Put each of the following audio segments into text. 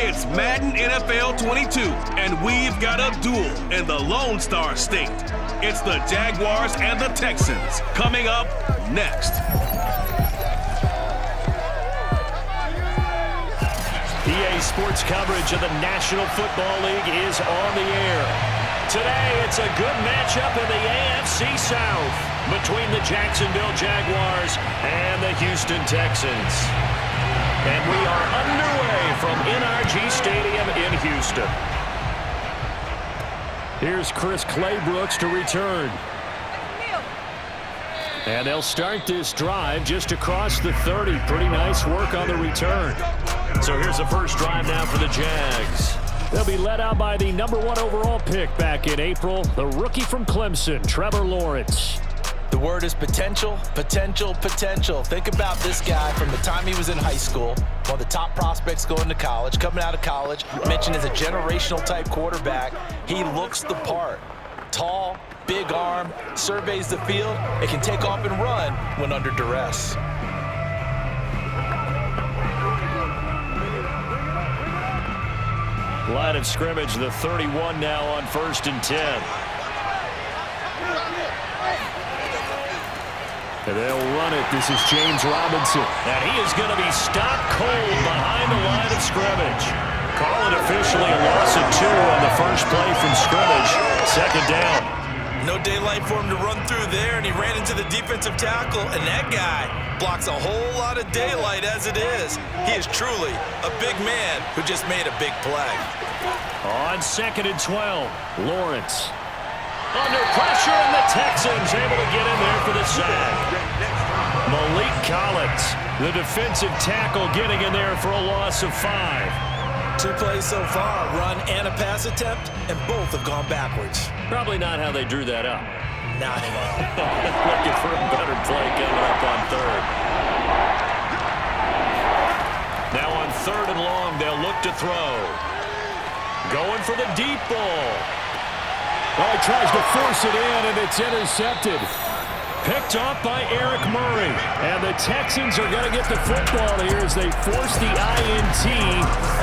It's Madden NFL 22, and we've got a duel in the Lone Star State. It's the Jaguars and the Texans coming up next. EA Sports coverage of the National Football League is on the air. Today, it's a good matchup in the AFC South between the Jacksonville Jaguars and the Houston Texans. And we are underway from NRG Stadium in Houston. Here's Chris Claybrooks to return. And they'll start this drive just across the 30. Pretty nice work on the return. So here's the first drive now for the Jags. They'll be led out by the #1 overall pick back in April, the rookie from Clemson, Trevor Lawrence. The word is potential, potential, potential. Think about this guy from the time he was in high school, one of the top prospects going to college, coming out of college, mentioned as a generational type quarterback. He looks the part. Tall, big arm, surveys the field, and can take off and run when under duress. Line of scrimmage, the 31 now on 1st and 10. And they'll run it. This is James Robinson. And he is going to be stopped cold behind the line of scrimmage. Call it officially a loss of 2 on the first play from scrimmage. Second down. No daylight for him to run through there, and he ran into the defensive tackle, and that guy blocks a whole lot of daylight as it is. He is truly a big man who just made a big play. On 2nd and 12, Lawrence. Under pressure, and the Texans able to get in there for the sack. Malik Collins, the defensive tackle, getting in there for a loss of 5. 2 plays so far, run and a pass attempt, and both have gone backwards. Probably not how they drew that up. Not at all. Looking for a better play coming up on 3rd. Now on 3rd and long, they'll look to throw. Going for the deep ball. Oh, he tries to force it in, and it's intercepted. Picked off by Eric Murray. And the Texans are going to get the football here as they force the INT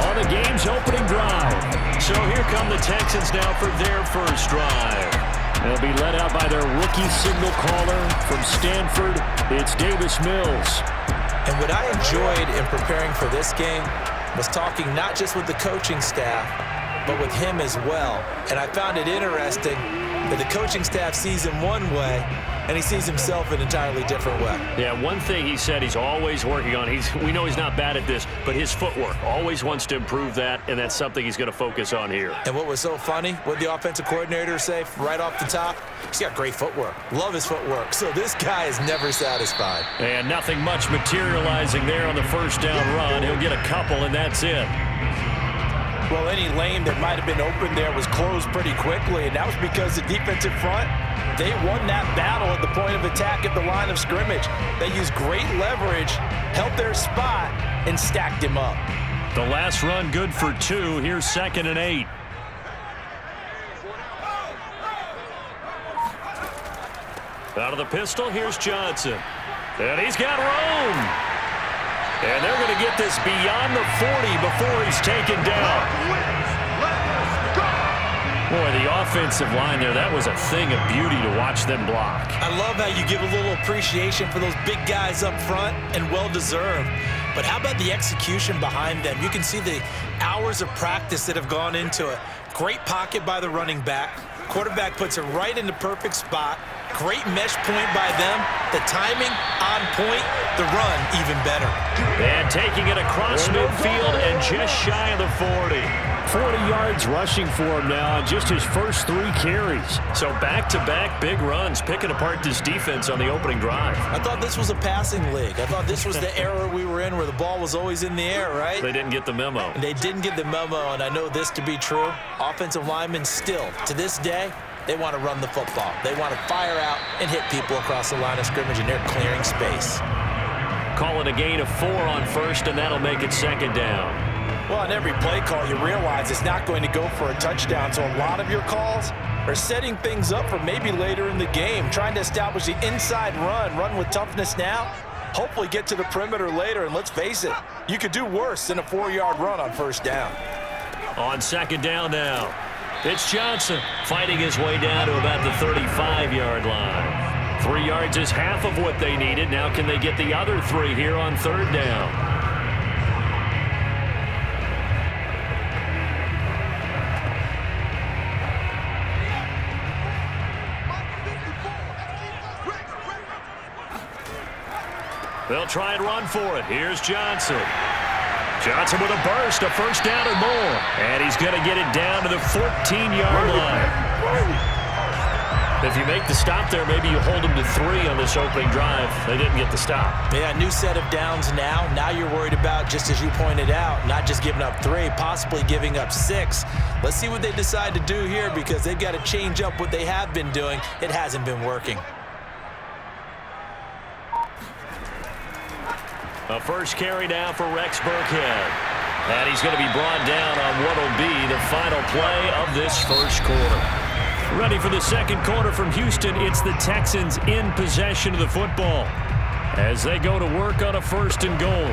on the game's opening drive. So here come the Texans now for their first drive. They'll be led out by their rookie signal caller from Stanford. It's Davis Mills. And what I enjoyed in preparing for this game was talking not just with the coaching staff, but with him as well. And I found it interesting that the coaching staff sees him one way, and he sees himself an entirely different way. Yeah, one thing he said he's always working on, we know he's not bad at this, but his footwork, always wants to improve that, and that's something he's going to focus on here. And what was so funny, what the offensive coordinator say right off the top, he's got great footwork. Love his footwork. So this guy is never satisfied. And nothing much materializing there on the first down run. He'll get a couple, and that's it. Well, any lane that might have been open there was closed pretty quickly, and that was because the defensive front, they won that battle at the point of attack at the line of scrimmage. They used great leverage, held their spot, and stacked him up. The last run good for 2. Here's 2nd and 8. Out of the pistol, here's Johnson. And he's got room. And they're going to get this beyond the 40 before he's taken down. Boy, the offensive line there, that was a thing of beauty to watch them block. I love how you give a little appreciation for those big guys up front, and well-deserved. But how about the execution behind them? You can see the hours of practice that have gone into it. Great pocket by the running back. Quarterback puts it right in the perfect spot. Great mesh point by them. The timing on point. The run even better. And taking it across midfield and just shy of the 40. 40 yards rushing for him now on just his first 3 carries. So back-to-back big runs, picking apart this defense on the opening drive. I thought this was a passing league. I thought this was the era we were in where the ball was always in the air, right? They didn't get the memo. And they didn't get the memo, and I know this to be true. Offensive linemen still, to this day, they want to run the football. They want to fire out and hit people across the line of scrimmage, and they're clearing space. Call it a gain of 4 on 1st, and that'll make it 2nd down. Well, on every play call, you realize it's not going to go for a touchdown, so a lot of your calls are setting things up for maybe later in the game, trying to establish the inside run with toughness now, hopefully get to the perimeter later, and let's face it, you could do worse than a 4-yard run on first down. On second down now, it's Johnson fighting his way down to about the 35-yard line. 3 yards is half of what they needed. Now can they get the other 3 here on third down? They'll try and run for it. Here's Johnson. Johnson with a burst, a first down and more. And he's going to get it down to the 14-yard line. If you make the stop there, maybe you hold them to 3 on this opening drive. They didn't get the stop. Yeah, new set of downs now. Now you're worried about, just as you pointed out, not just giving up 3, possibly giving up 6. Let's see what they decide to do here, because they've got to change up what they have been doing. It hasn't been working. A first carry now for Rex Burkhead. And he's going to be brought down on what will be the final play of this first quarter. Ready for the second quarter from Houston. It's the Texans in possession of the football as they go to work on a first and goal.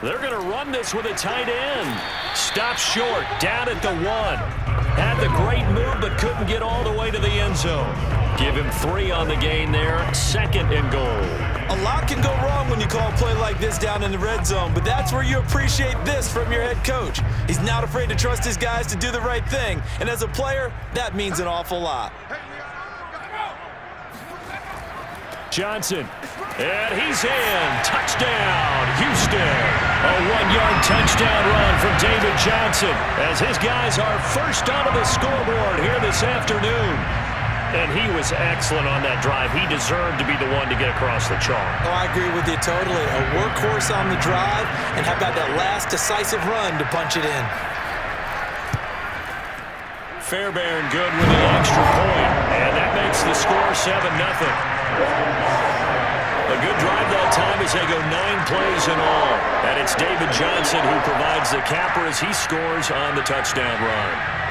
They're going to run this with a tight end. Stops short, down at the 1. Had the great move, but couldn't get all the way to the end zone. Give him 3 on the gain there. Second and goal. A lot can go wrong when you call a play like this down in the red zone, but that's where you appreciate this from your head coach. He's not afraid to trust his guys to do the right thing, and as a player, that means an awful lot. Johnson, and he's in. Touchdown, Houston. A 1-yard touchdown run from David Johnson as his guys are first onto the scoreboard here this afternoon. And he was excellent on that drive. He deserved to be the one to get across the chalk. Oh, I agree with you totally. A workhorse on the drive, and how about that last decisive run to punch it in? Fairbairn good with the extra point, and that makes the score 7-0. A good drive that time as they go 9 plays in all. And it's David Johnson who provides the capper as he scores on the touchdown run.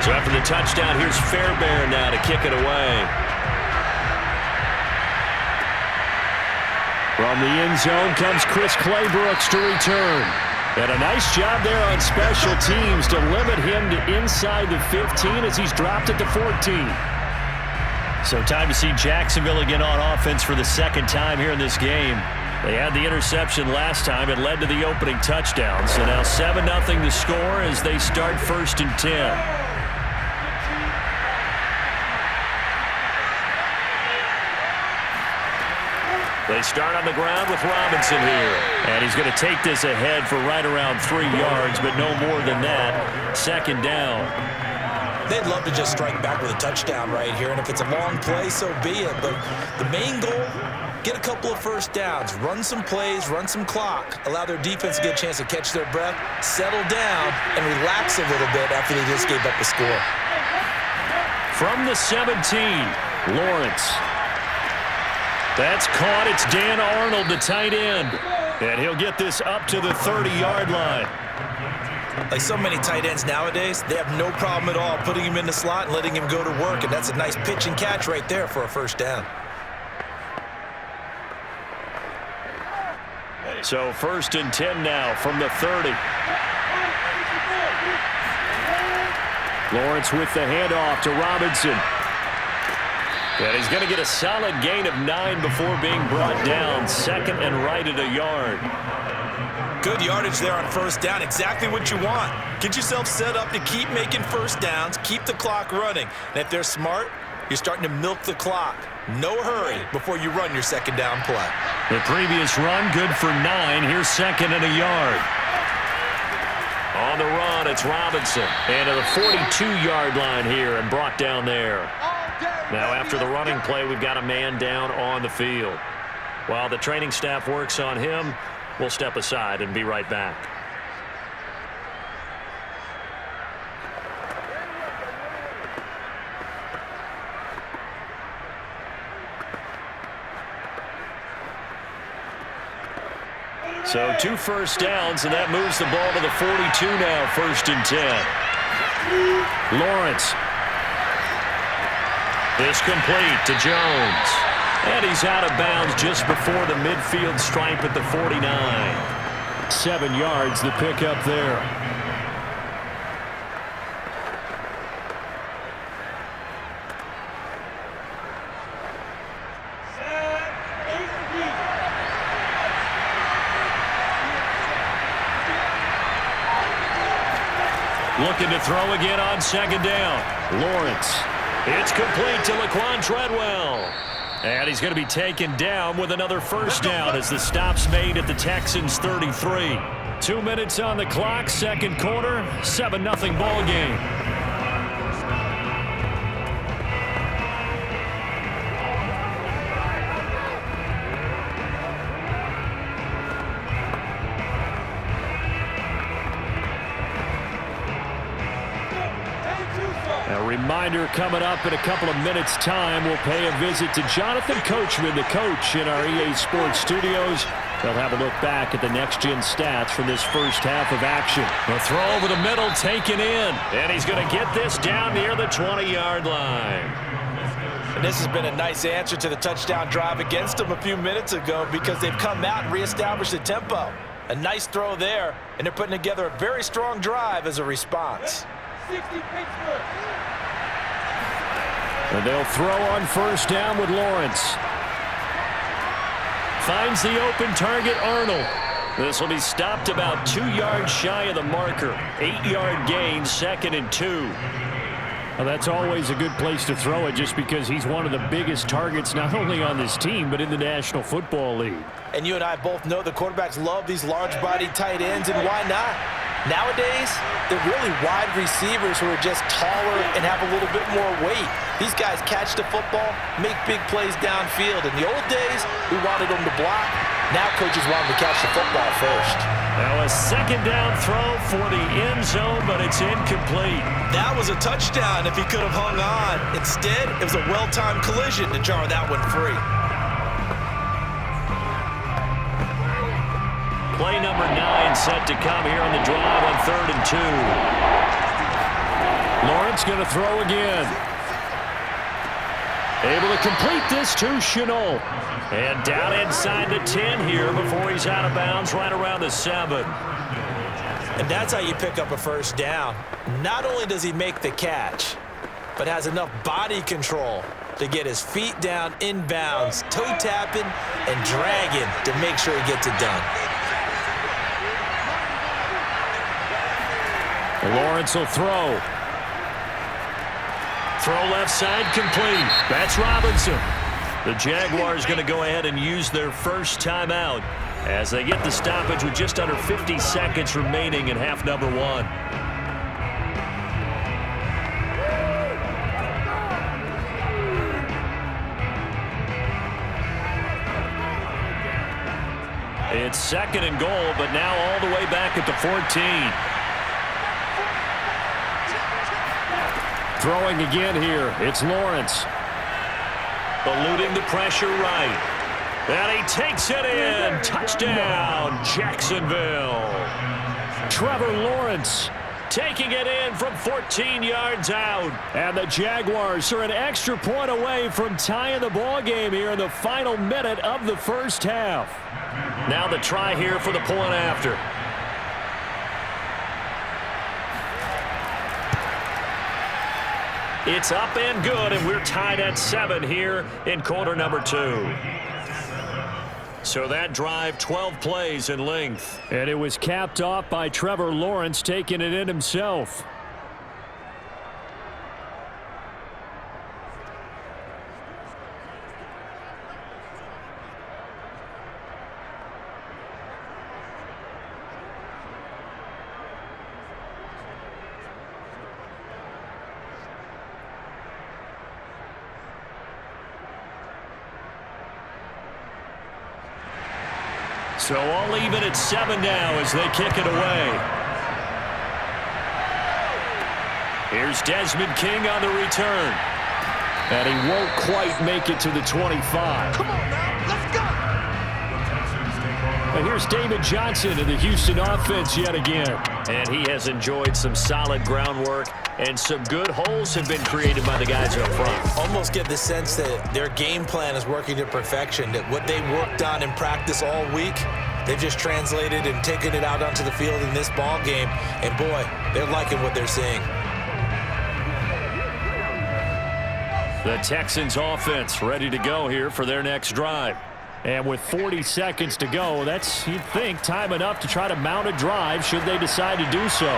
So after the touchdown, here's Fairbairn now to kick it away. From the end zone comes Chris Claybrooks to return. And a nice job there on special teams to limit him to inside the 15 as he's dropped at the 14. So time to see Jacksonville again on offense for the second time here in this game. They had the interception last time. It led to the opening touchdown. So now 7-0 to score as they start first and 10. They start on the ground with Robinson here. And he's going to take this ahead for right around 3 yards, but no more than that. Second down. They'd love to just strike back with a touchdown right here, and if it's a long play, so be it. But the main goal, get a couple of first downs, run some plays, run some clock, allow their defense to get a chance to catch their breath, settle down, and relax a little bit after they just gave up a score. From the 17, Lawrence. That's caught. It's Dan Arnold, the tight end. And he'll get this up to the 30-yard line. Like so many tight ends nowadays, they have no problem at all putting him in the slot and letting him go to work. And that's a nice pitch and catch right there for a first down. So first and 10 now from the 30. Lawrence with the handoff to Robinson. And he's going to get a solid gain of 9 before being brought down. Second and right at a yard. Good yardage there on first down. Exactly what you want. Get yourself set up to keep making first downs, keep the clock running. And if they're smart, you're starting to milk the clock. No hurry before you run your second down play. The previous run, good for 9. Here's second and a yard. On the run, it's Robinson. And to the 42-yard line here and brought down there. Now after the running play, we've got a man down on the field. While the training staff works on him, we'll step aside and be right back. So 2 first downs, and that moves the ball to the 42 now, 1st and 10. Lawrence. This complete to Jones. And he's out of bounds just before the midfield stripe at the 49. 7 yards, the pickup there. Looking to throw again on 2nd down. Lawrence. It's complete to Laquan Treadwell. And he's going to be taken down with another 1st down as the stop's made at the Texans' 33. 2 minutes on the clock, 2nd quarter, 7-0 ball game. A reminder coming up in a couple of minutes' time. We'll pay a visit to Jonathan Coachman, the coach in our EA Sports studios. They'll have a look back at the next-gen stats from this first half of action. The throw over the middle taken in. And he's going to get this down near the 20-yard line. And this has been a nice answer to the touchdown drive against them a few minutes ago because they've come out and reestablished the tempo. A nice throw there, and they're putting together a very strong drive as a response. And they'll throw on 1st down with Lawrence. Finds the open target, Arnold. This will be stopped about 2 yards shy of the marker. 8-yard gain, 2nd and 2. Well, that's always a good place to throw it just because he's one of the biggest targets not only on this team but in the National Football League. And you and I both know the quarterbacks love these large-bodied tight ends, and why not? Nowadays, they're really wide receivers who are just taller and have a little bit more weight. These guys catch the football, make big plays downfield. In the old days, we wanted them to block. Now coaches want them to catch the football first. Now a 2nd down throw for the end zone, but it's incomplete. That was a touchdown if he could have hung on. Instead, it was a well-timed collision to jar that one free. Play number 9 set to come here on the drive on 3rd and 2. Lawrence going to throw again. Able to complete this to Chenault. And down inside the 10 here before he's out of bounds right around the 7. And that's how you pick up a 1st down. Not only does he make the catch, but has enough body control to get his feet down inbounds, toe tapping and dragging to make sure he gets it done. Lawrence will throw. Throw left side complete. That's Robinson. The Jaguars going to go ahead and use their first timeout as they get the stoppage with just under 50 seconds remaining in half number 1. It's 2nd and goal, but now all the way back at the 14. Throwing again here, it's Lawrence. Eluding the pressure right. And he takes it in. Touchdown, Jacksonville. Trevor Lawrence taking it in from 14 yards out. And the Jaguars are an extra point away from tying the ball game here in the final minute of the first half. Now the try here for the point after. It's up and good, and we're tied at 7 here in quarter number 2. So that drive, 12 plays in length. And it was capped off by Trevor Lawrence taking it in himself. So all even at 7 now as they kick it away. Here's Desmond King on the return. And he won't quite make it to the 25. Come on now, let's go! And here's David Johnson in the Houston offense yet again. And he has enjoyed some solid groundwork, and some good holes have been created by the guys up front. Almost get the sense that their game plan is working to perfection, that what they worked on in practice all week, they've just translated and taken it out onto the field in this ball game. And, boy, they're liking what they're seeing. The Texans offense ready to go here for their next drive. And with 40 seconds to go, that's, you'd think, time enough to try to mount a drive should they decide to do so.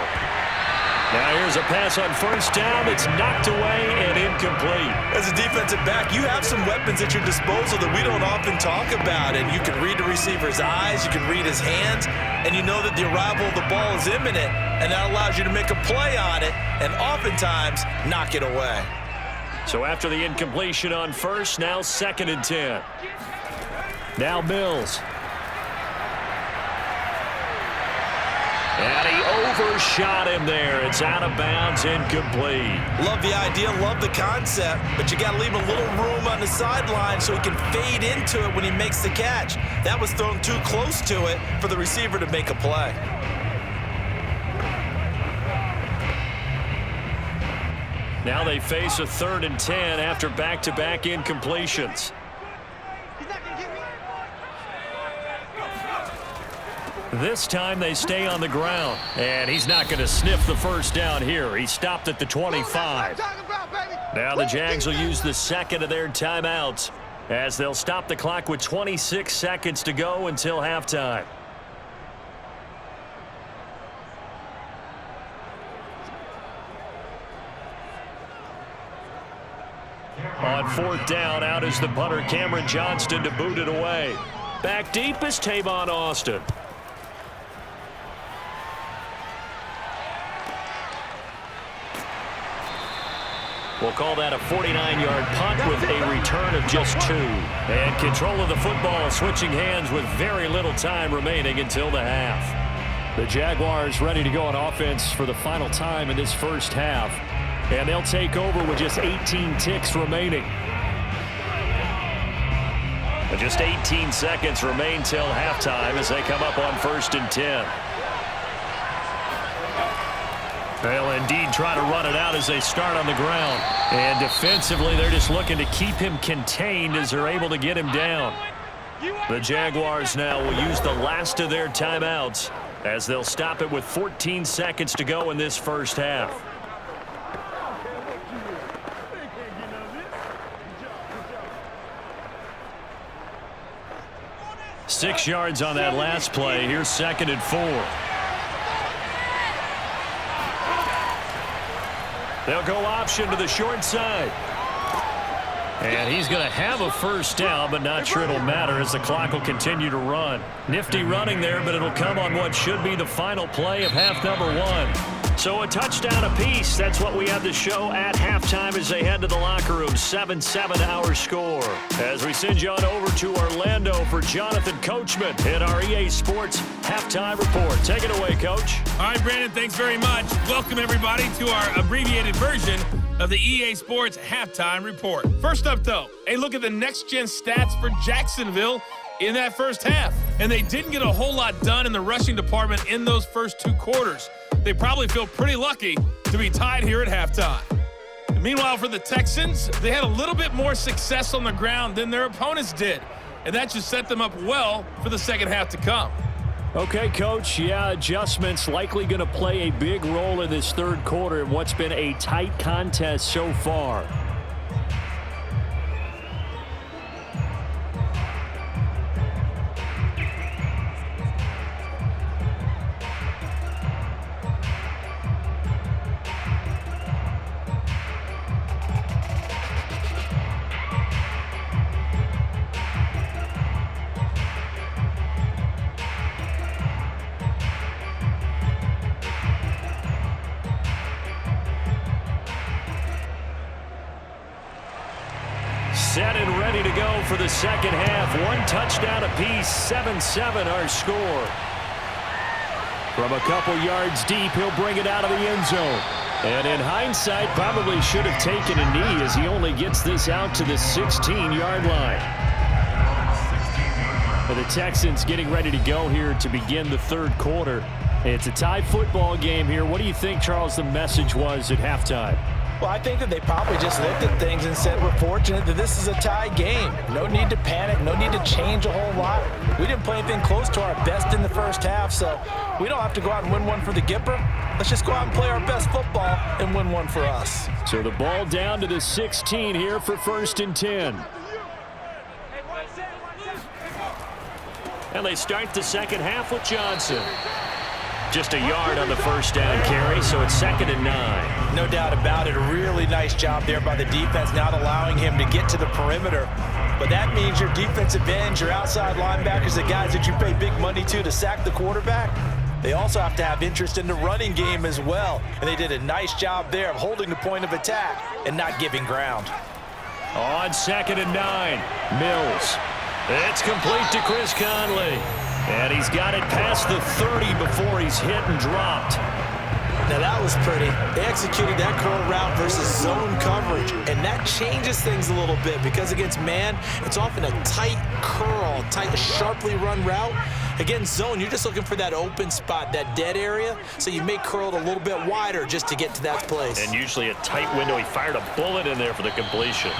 Now here's a pass on first down. It's knocked away and incomplete. As a defensive back, you have some weapons at your disposal that we don't often talk about. And you can read the receiver's eyes, you can read his hands, and you know that the arrival of the ball is imminent, and that allows you to make a play on it and oftentimes knock it away. So after the incompletion on first, now 2nd and 10. Now Mills. And he overshot him there. It's out of bounds, incomplete. Love the idea, love the concept, but you got to leave a little room on the sideline so he can fade into it when he makes the catch. That was thrown too close to it for the receiver to make a play. Now they face a 3rd and 10 after back-to-back incompletions. This time they stay on the ground, and he's not going to sniff the first down here. He stopped at the 25. Now the Jags will use the second of their timeouts as they'll stop the clock with 26 seconds to go until halftime. On 4th down, out is the punter, Cameron Johnston, to boot it away. Back deep is Tavon Austin. We'll call that a 49-yard punt with a return of just 2. And control of the football switching hands with very little time remaining until the half. The Jaguars ready to go on offense for the final time in this first half. And they'll take over with just 18 ticks remaining. But just 18 seconds remain till halftime as they come up on 1st and 10. They'll indeed try to run it out as they start on the ground. And defensively, they're just looking to keep him contained as they're able to get him down. The Jaguars now will use the last of their timeouts as they'll stop it with 14 seconds to go in this first half. Six yards on that last play. Here's 2nd and 4. They'll go option to the short side. And he's going to have a first down, but not sure it'll matter as the clock will continue to run. Nifty running there, but it'll come on what should be the final play of half number 1. So a touchdown apiece. That's what we have to show at halftime as they head to the locker room. 7-7 our score. As we send you on over to Orlando for Jonathan Coachman in our EA Sports Halftime Report. Take it away, Coach. All right, Brandon, thanks very much. Welcome, everybody, to our abbreviated version of the EA Sports Halftime Report. First up, though, a look at the next-gen stats for Jacksonville in that first half. And they didn't get a whole lot done in the rushing department in those first 2 quarters. They probably feel pretty lucky to be tied here at halftime. Meanwhile, for the Texans, they had a little bit more success on the ground than their opponents did. And that just set them up well for the second half to come. Okay, Coach. Yeah, adjustments likely going to play a big role in this 3rd quarter in what's been a tight contest so far. set and ready to go for the second half. One touchdown apiece, 7-7 our score. From a couple yards deep, he'll bring it out of the end zone. And in hindsight, probably should have taken a knee as he only gets this out to the 16-yard line. For the Texans getting ready to go here to begin the third quarter. It's a tie football game here. What do you think, Charles, the message was at halftime? Well, I think that they probably just looked at things and said, we're fortunate that this is a tie game. No need to panic. No need to change a whole lot. We didn't play anything close to our best in the first half, so we don't have to go out and win one for the Gipper. Let's just go out and play our best football and win one for us. So the ball down to the 16 here for 1st and 10. And they start the second half with Johnson. Just a yard on the first down carry, so it's 2nd and 9. No doubt about it. A really nice job there by the defense, not allowing him to get to the perimeter. But that means your defensive ends, your outside linebackers, the guys that you pay big money to sack the quarterback, they also have to have interest in the running game as well. And they did a nice job there of holding the point of attack and not giving ground. On 2nd and 9, Mills. It's complete to Chris Conley. And he's got it past the 30 before he's hit and dropped. Now that was pretty. They executed that curl route versus zone coverage, and that changes things a little bit because against man, it's often a tight curl, tight, sharply run route. Against zone, you're just looking for that open spot, that dead area, so you may curl it a little bit wider just to get to that place. And usually a tight window. He fired a bullet in there for the completion.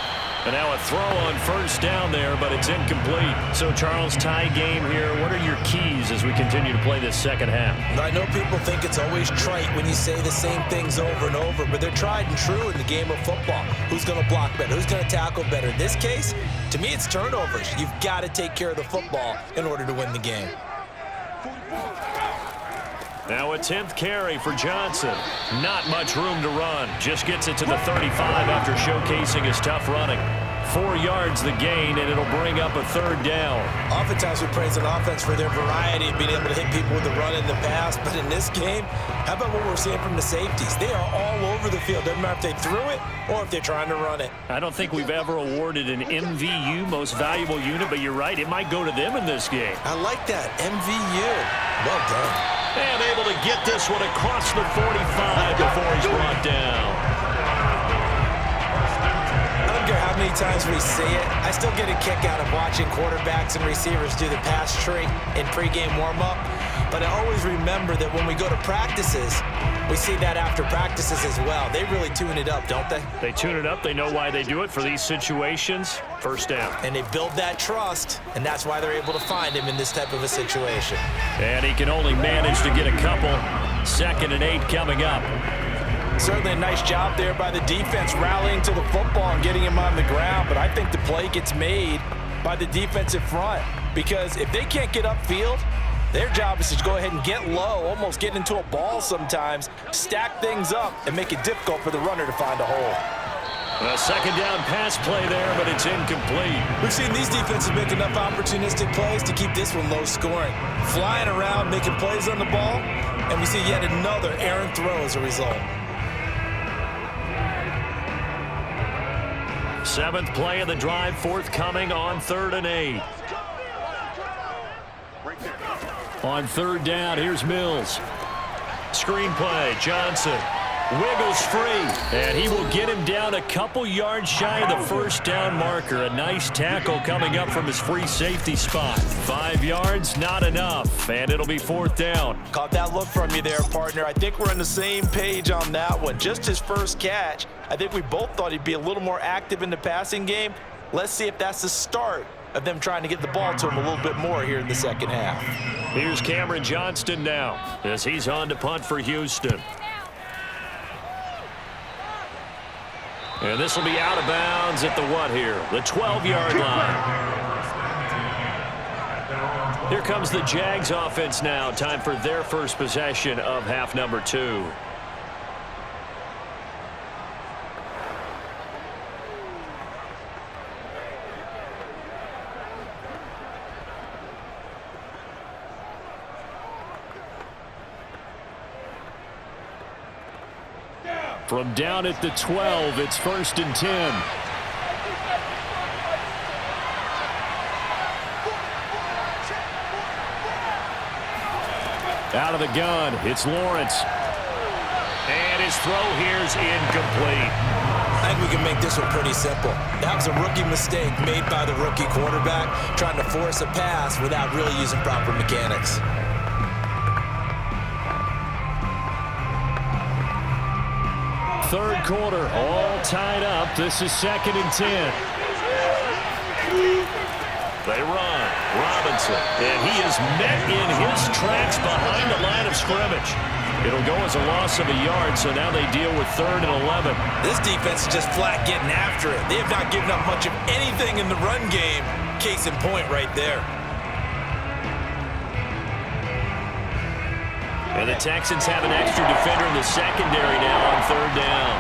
And now a throw on first down there, but it's incomplete. So, Charles, tie game here. What are your keys as we continue to play this second half? I know people think it's always trite when you say the same things over and over, but they're tried and true in the game of football. Who's going to block better? Who's going to tackle better? In this case, to me, it's turnovers. You've got to take care of the football in order to win the game. Now a 10th carry for Johnson. Not much room to run. Just gets it to the 35 after showcasing his tough running. 4 yards the gain, and it'll bring up a 3rd down. Oftentimes we praise an offense for their variety of being able to hit people with the run in the pass, but in this game, how about what we're seeing from the safeties? They are all over the field. Doesn't matter if they threw it or if they're trying to run it. I don't think we've ever awarded an MVU, most valuable unit, but you're right, it might go to them in this game. I like that, MVU. Well done. And able to get this one across the 45 before he's brought down. I don't care how many times we see it. I still get a kick out of watching quarterbacks and receivers do the pass tree in pregame warm-up. But I always remember that when we go to practices, we see that after practices as well. They really tune it up, don't they? They tune it up. They know why they do it for these situations. First down. And they build that trust, and that's why they're able to find him in this type of a situation. And he can only manage to get a couple. 2nd and 8 coming up. Certainly a nice job there by the defense rallying to the football and getting him on the ground, but I think the play gets made by the defensive front because if they can't get upfield, their job is to go ahead and get low, almost get into a ball sometimes, stack things up, and make it difficult for the runner to find a hole. A 2nd down pass play there, but it's incomplete. We've seen these defenses make enough opportunistic plays to keep this one low scoring. Flying around, making plays on the ball, and we see yet another errant throw as a result. 7th play of the drive, forthcoming on 3rd and 8. On 3rd down, here's Mills. Screen play, Johnson. Wiggles free, and he will get him down a couple yards shy of the first down marker. A nice tackle coming up from his free safety spot. 5 yards, not enough, and it'll be 4th down. Caught that look from you there, partner. I think we're on the same page on that one. Just his first catch. I think we both thought he'd be a little more active in the passing game. Let's see if that's the start of them trying to get the ball to him a little bit more here in the second half. Here's Cameron Johnston now as he's on to punt for Houston. And this will be out of bounds at the what here? The 12-yard line. Here comes the Jags offense now. Time for their first possession of half number 2. From down at the 12, it's 1st and 10. Out of the gun, it's Lawrence. And his throw here's incomplete. I think we can make this one pretty simple. That was a rookie mistake made by the rookie quarterback, trying to force a pass without really using proper mechanics. Third quarter, all tied up. This is 2nd and 10. They run. Robinson. And he is met in his tracks behind the line of scrimmage. It'll go as a loss of a yard, so now they deal with 3rd and 11. This defense is just flat getting after it. They have not given up much of anything in the run game. Case in point right there. And the Texans have an extra defender in the secondary now on 3rd down.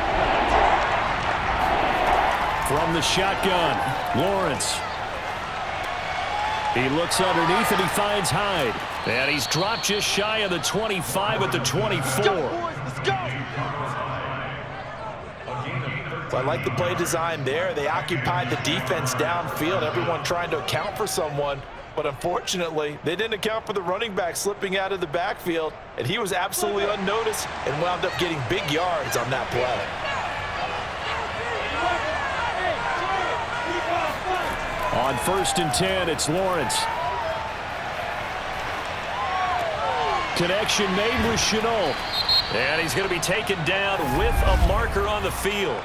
From the shotgun, Lawrence. He looks underneath and he finds Hyde. And he's dropped just shy of the 25 at the 24. Let's go. So I like the play design there. They occupied the defense downfield, everyone trying to account for someone. But unfortunately, they didn't account for the running back slipping out of the backfield, and he was absolutely unnoticed and wound up getting big yards on that play. On 1st and 10, it's Lawrence. Connection made with Chenault. And he's going to be taken down with a marker on the field.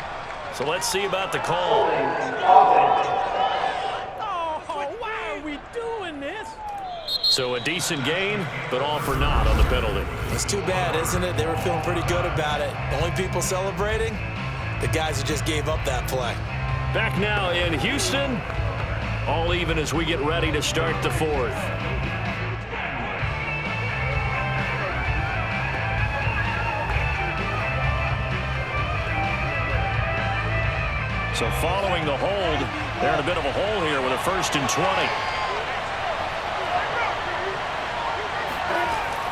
So let's see about the call. So a decent gain, but all for naught on the penalty. It's too bad, isn't it? They were feeling pretty good about it. The only people celebrating, the guys who just gave up that play. Back now in Houston, all even as we get ready to start the 4th. So following the hold, they're in a bit of a hole here with a 1st and 20.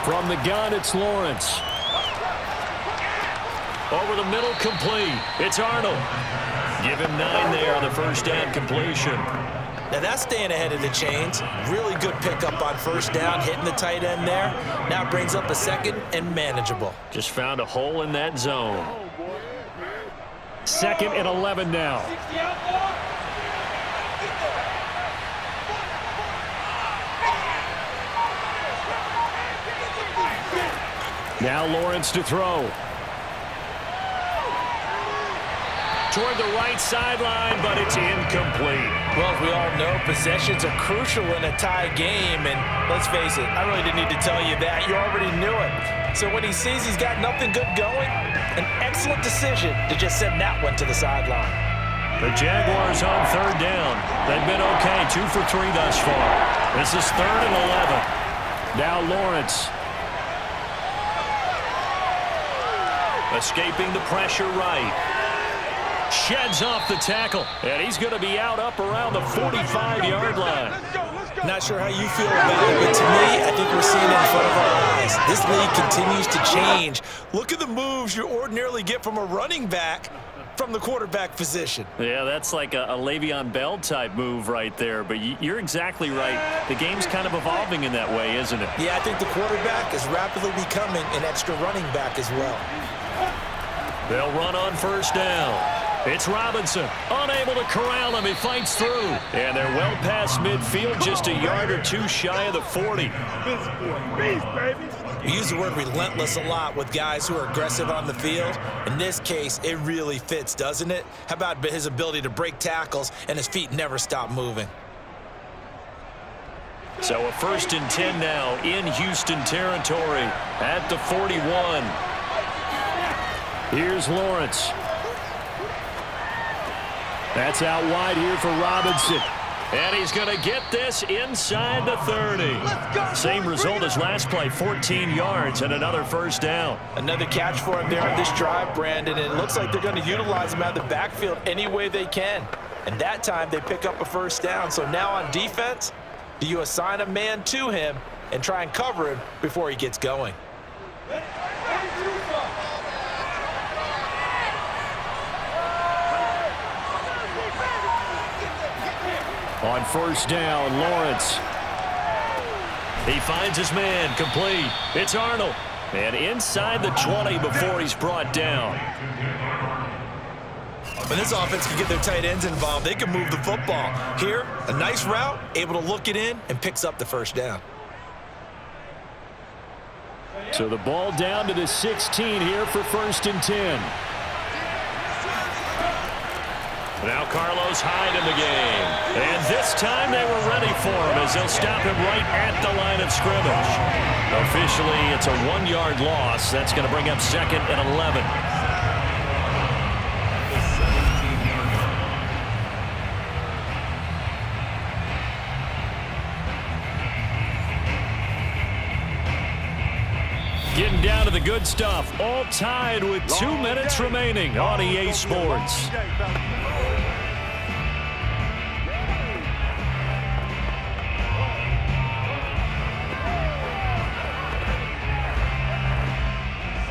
From the gun, it's Lawrence. Over the middle, complete. It's Arnold. Give him 9 there on the 1st down completion. Now that's staying ahead of the chains. Really good pickup on 1st down, hitting the tight end there. Now it brings up a 2nd and manageable. Just found a hole in that zone. 2nd and 11 now. Now Lawrence to throw. Toward the right sideline, but it's incomplete. Well, as we all know, possessions are crucial in a tie game, and let's face it, I really didn't need to tell you that. You already knew it. So when he sees he's got nothing good going, an excellent decision to just send that one to the sideline. The Jaguars on 3rd down. They've been okay, 2 for 3 thus far. This is 3rd and 11. Now Lawrence. Escaping the pressure right. Sheds off the tackle, and he's going to be out up around the 45-yard line. Not sure how you feel about it, but to me, I think we're seeing it in front of our eyes. This league continues to change. Look at the moves you ordinarily get from a running back from the quarterback position. Yeah, that's like a Le'Veon Bell type move right there, but you're exactly right. The game's kind of evolving in that way, isn't it? Yeah, I think the quarterback is rapidly becoming an extra running back as well. They'll run on 1st down. It's Robinson, unable to corral him. He fights through. And they're well past midfield, just a yard or 2 shy of the 40. We use the word relentless a lot with guys who are aggressive on the field. In this case, it really fits, doesn't it? How about his ability to break tackles and his feet never stop moving? So a 1st and 10 now in Houston territory at the 41. Here's Lawrence. That's out wide here for Robinson. And he's going to get this inside the 30. Same result as last play, 14 yards and another 1st down. Another catch for him there on this drive, Brandon. And it looks like they're going to utilize him out of the backfield any way they can. And that time they pick up a 1st down. So now on defense, do you assign a man to him and try and cover him before he gets going? On 1st down, Lawrence. He finds his man, complete. It's Arnold. And inside the 20 before he's brought down. When this offense can get their tight ends involved, they can move the football. Here, a nice route, able to look it in, and picks up the first down. So the ball down to the 16 here for 1st and 10. Now Carlos Hyde in the game. And this time they were ready for him as they'll stop him right at the line of scrimmage. Officially, it's a 1-yard loss. That's going to bring up 2nd and 11. Getting down to the good stuff. All tied with 2 minutes remaining on EA Sports.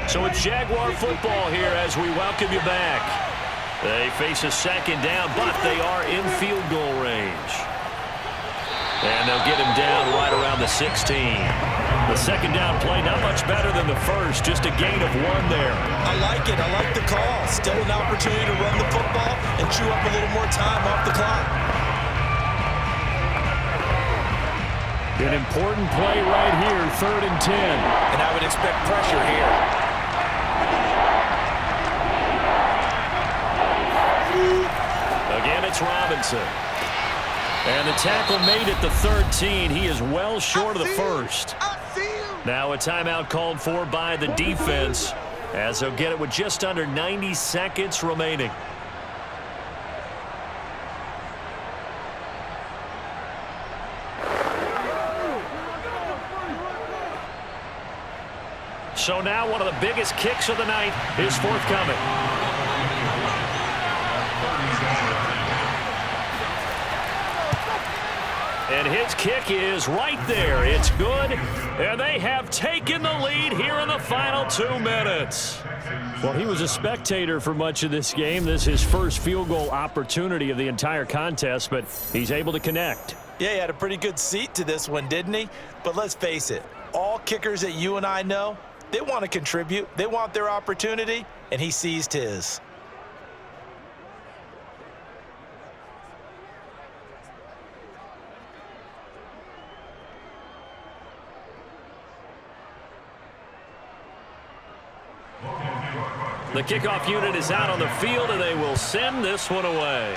So it's Jaguar football here as we welcome you back. They face a 2nd down, but they are in field goal range. And they'll get him down right around the 16. The 2nd down play, not much better than the first, just a gain of 1 there. I like it. I like the call. Still an opportunity to run the football and chew up a little more time off the clock. An important play right here, 3rd and 10. And I would expect pressure here. Again, it's Robinson. And the tackle made at the 13. He is well short of the first. Now a timeout called for by the defense as they'll get it with just under 90 seconds remaining. So now one of the biggest kicks of the night is forthcoming. And his kick is right there. It's good. And they have taken the lead here in the final 2 minutes. Well, he was a spectator for much of this game. This is his first field goal opportunity of the entire contest, but he's able to connect. Yeah, he had a pretty good seat to this one, didn't he? But let's face it, all kickers that you and I know, they want to contribute. They want their opportunity, and he seized his. The kickoff unit is out on the field, and they will send this one away.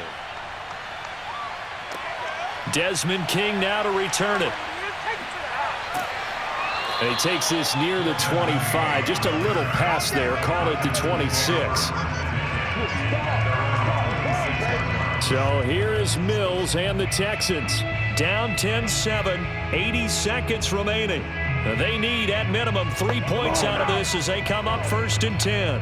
Desmond King now to return it. And he takes this near the 25. Just a little pass there. Call it the 26. So here is Mills and the Texans. Down 10-7. 80 seconds remaining. They need, at minimum, 3 points out of this as they come up 1st and 10.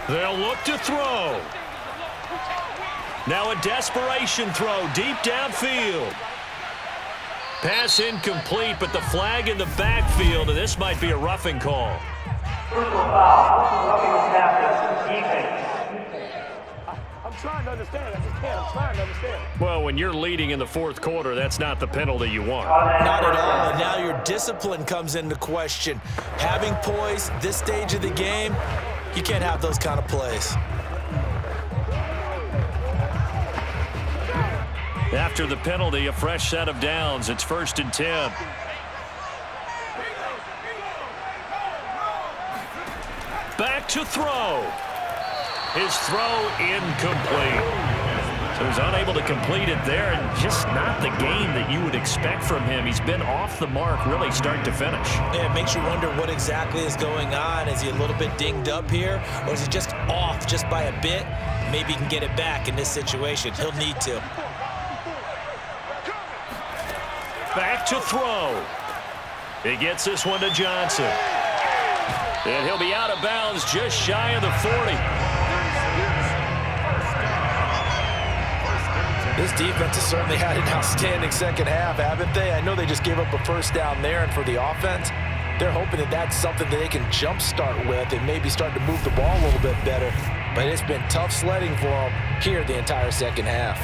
They'll look to throw. Now a desperation throw deep downfield. Pass incomplete, but the flag in the backfield, and this might be a roughing call. Personal foul. Roughing the snap. Defense. I'm trying to understand. I just can't. I'm trying to understand. Well, when you're leading in the 4th quarter, that's not the penalty you want. Not at all. And now your discipline comes into question. Having poise this stage of the game, you can't have those kind of plays. After the penalty, a fresh set of downs. It's 1st and 10. Back to throw. His throw incomplete. So he's unable to complete it there, and just not the game that you would expect from him. He's been off the mark really start to finish. Yeah, it makes you wonder what exactly is going on. Is he a little bit dinged up here, or is he just off just by a bit? Maybe he can get it back in this situation. He'll need to. Back to throw. He gets this one to Johnson. And he'll be out of bounds just shy of the 40. This defense has certainly had an outstanding second half, haven't they? I know they just gave up a first down there, and for the offense, they're hoping that that's something that they can jumpstart with and maybe start to move the ball a little bit better. But it's been tough sledding for them here the entire second half.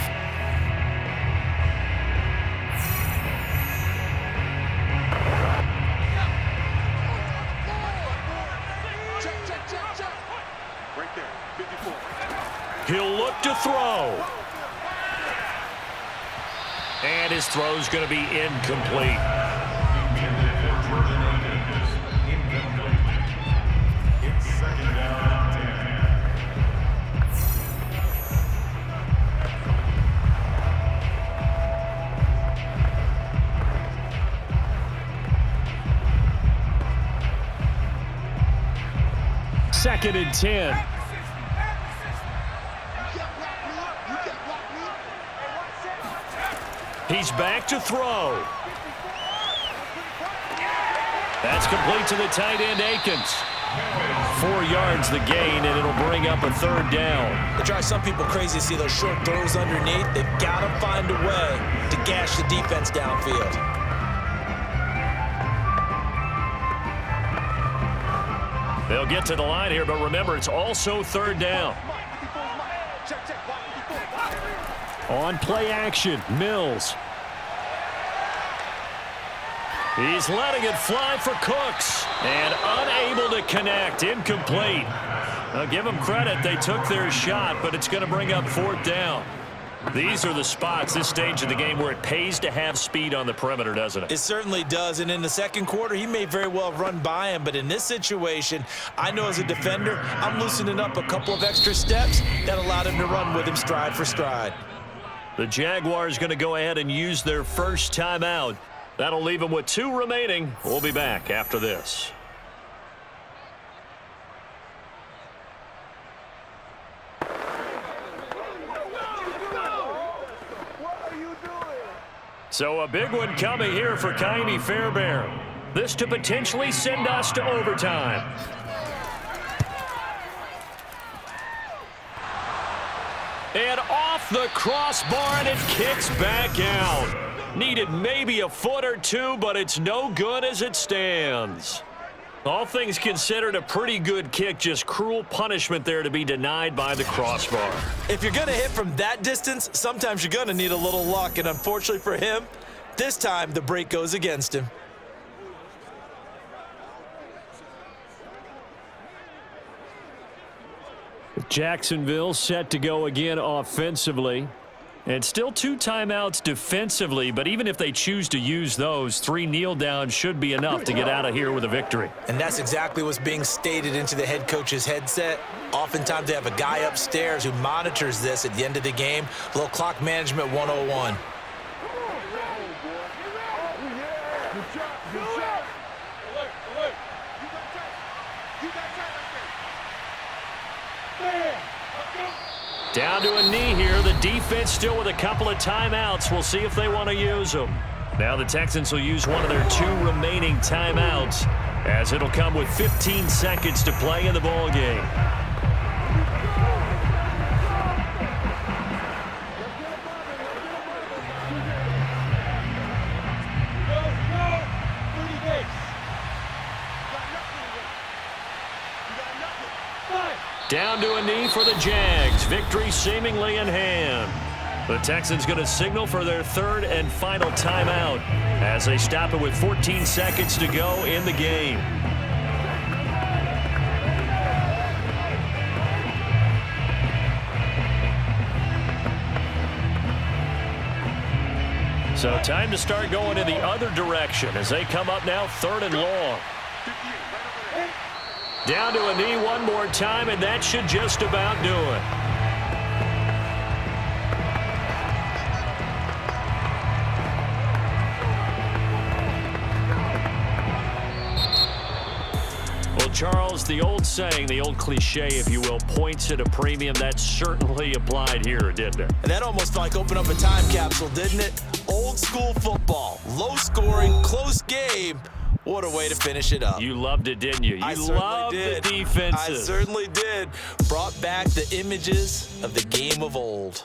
Right there, 54. He'll look to throw. And his throw's going to be incomplete. It's second down 10. Second and 10. He's back to throw. That's complete to the tight end, Akins. 4 yards the gain, and it'll bring up a third down. It drives some people crazy to see those short throws underneath. They've got to find a way to gash the defense downfield. They'll get to the line here, but remember, it's also third down. On play action, Mills. He's letting it fly for Cooks. And unable to connect, incomplete. Now give them credit, they took their shot, but it's going to bring up fourth down. These are the spots, this stage of the game, where it pays to have speed on the perimeter, doesn't it? It certainly does, and in the second quarter, he may very well have run by him, but in this situation, I know as a defender, I'm loosening up a couple of extra steps that allowed him to run with him stride for stride. The Jaguars going to go ahead and use their first timeout. That'll leave them with 2 remaining. We'll be back after this. So a big one coming here for Kaimi Fairbairn. This to potentially send us to overtime. And off the crossbar, and it kicks back out. Needed maybe a foot or two, but it's no good as it stands. All things considered, a pretty good kick, just cruel punishment there to be denied by the crossbar. If you're going to hit from that distance, sometimes you're going to need a little luck, and unfortunately for him, this time the break goes against him. Jacksonville set to go again offensively. And still 2 timeouts defensively, but even if they choose to use those, 3 kneel downs should be enough to get out of here with a victory. And that's exactly what's being stated into the head coach's headset. Oftentimes they have a guy upstairs who monitors this at the end of the game. A little clock management 101. Down to a knee here. The defense still with a couple of timeouts. We'll see if they want to use them. Now the Texans will use one of their 2 remaining timeouts, as it'll come with 15 seconds to play in the ball game. Down to a knee for the Jags. Victory seemingly in hand. The Texans going to signal for their 3rd and final timeout as they stop it with 14 seconds to go in the game. So time to start going in the other direction as they come up now 3rd and long. Down to a knee one more time, and that should just about do it. Well, Charles, the old saying, the old cliche, if you will, points at a premium, that certainly applied here, didn't it? And that almost felt like opening up a time capsule, didn't it? Old school football, low scoring, close game. What a way to finish it up. You loved it, didn't you? You loved the defenses. I certainly did. Brought back the images of the game of old.